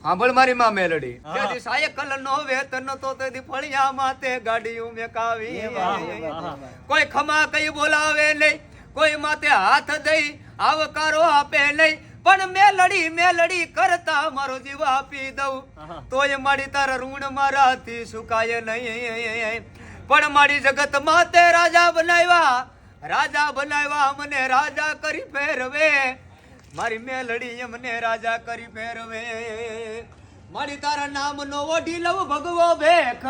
સાંભળ મારી માં મેલડી તેથી સાયકલ નો વેતન તો તેથી ફળિયા માતે ગાડીયું મેકાવી કોઈ ખમા કઈ બોલાવે નહીં કોઈ માથે હાથ દઈ આવકારો આપે નહીં પણ મેલડી કરતા મારો જીવ આપી દઉં તોય મારી તારા ઋણ મારાથી સુકાય નહીં પણ મારી જગત માતે રાજા બનાવ્યા મને રાજા કરી ફેરવે મારી મેલડી મને રાજા કરી ફેરવે મારી તારા નામ નો ઓઢી લઉં ભગવો ભેખ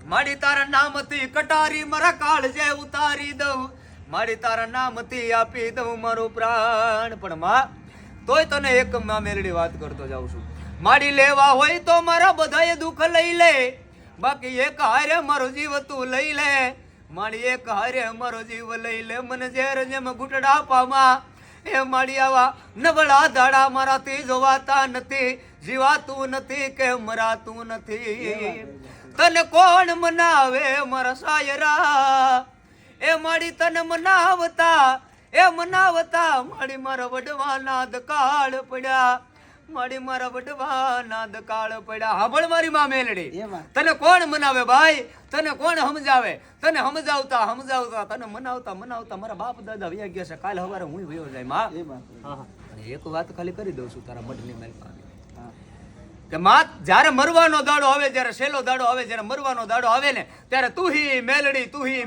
મારી તારા નામથી કટારી મારા કાળજે ઉતારી દઉં મારી તારા નામથી આપી દઉં મારું પ્રાણ પણ માં તોય તને એક માં મેલડી વાત કરતો જાઉં છું માડી લેવા હોય તો મારા બધાએ દુઃખ લઈ લે બાકી એક હારે મારો જીવ તું લઈ લે માડી એક હારે મારો જીવ લઈ લે મને ઝેર જેમ ઘૂંટડા પામા એ માડી આવા નબળા દાડા મારાથી જોવાતા નથી જીવાતું નથી કે મરાતું નથી તને કોણ મનાવે મારા સાયરા એ માડી તને મનાવતા માડી મારા વડવા નાદ કાળ પડ્યા માડી મારા વડવા નાદ કાળ પડ્યા હાંભળ મારી માં મેલડી તને કોણ મનાવે ભાઈ તને કોણ સમજાવે તને સમજાવતા તને મનાવતા મારા બાપ દાદા વયા ગયા છે કાલ સવારે હું વયો જાય માં એક વાત ખાલી કરી દઉં છું તારા મઢની મેલમાં કે માં જ્યારે મરવાનો દાડો આવે જ્યારે છેલ્લો દાડો આવે જ્યારે મરવાનો દાડો આવે ને ત્યારે તું હી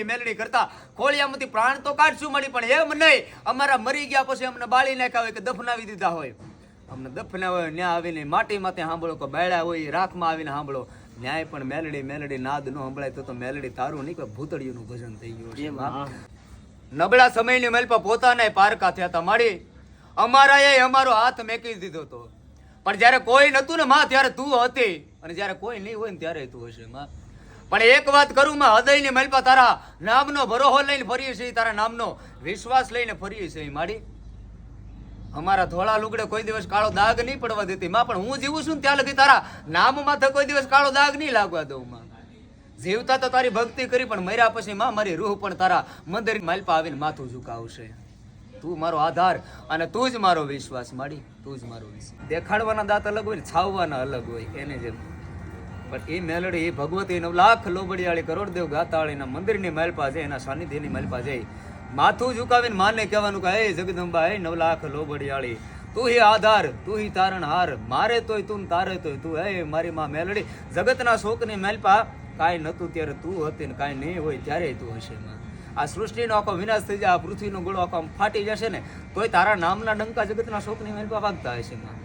મેલડી કરતા ખોળિયામાંથી પ્રાણ તો કાઢશું મળી પણ એમ નહીં અમારા મરી ગયા પછી અમને બાળી નાખ્યા હોય કે દફનાવી દીધા હોય અમને દફના હોય ન્યા આવીને માટી માથે સાંભળો કે બાળ્યા હોય રાખમાં આવીને સાંભળો ન્યાય પણ મેલડી નાદ નો સંભળાય તો મેલડી તારું નહીં કે ભૂતળિયું નું ભજન થઈ ગયું છે નબળા સમયની મેલપા પોતાના પારકા થયા હતા માડી અમારા અમારો હાથ મેકી દીધો હતો પણ જયારે કોઈ નતું ને માં ત્યારે તું હતી અને જયારે કોઈ નહીં હોય ને ત્યારે તું હશે માં પણ એક વાત કરું માં હૃદયની મેલપા તારા નામનો ભરોહો લઈને ફરીએ છીએ તારા નામનો વિશ્વાસ લઈને ફરીએ છીએ માડી અમારા ધોળા લુગડે કોઈ દિવસ કાળો દાગ નહીં પડવા દેતી માં પણ હું જીવું છું ને ત્યાં લગી તારા નામ માથે કોઈ દિવસ કાળો દાગ નહીં લાગવા દઉં માં જીવતા તો તારી ભક્તિ કરી પણ મર્યા પછી માં મારી રૂહ પણ તારા મંદિર માલપા આવીને માથું ઝુકાવશે તું મારો આધાર અને તું જ મારો વિશ્વાસ માડી તું જ મારો વિશ્વાસ દેખાડવાના દાંત અલગ હોય ને છાવવાના અલગ હોય એને જેમ પણ એ મેલડી એ ભગવતી 9 લાખ લોબડિયાળી કરોડદેવ ગાતાળીના મંદિરની માલપા છે એના સાનિધ્યની માલપા જઈ માથું ઝુકાવીને માને કહેવાનું કે હે જગદંબા હે 9 લાખ લોબડિયાળી તું હી આધાર તું હી તારણહાર મારે તોય તું તારે તોય તું હે મારી માં મેલડી જગતના શોકની માલપા કાંઈ નતું ત્યારે તું હતી ને કાંઈ નહીં હોય ત્યારે તું હશે માં આ સૃષ્ટિનો આખો વિનાશ થઈ જાય આ પૃથ્વીનો ગોળો આખો ફાટી જશે ને તોય તારા નામના ડંકા જગતના શોકની મેલપા વાગતા હશે માં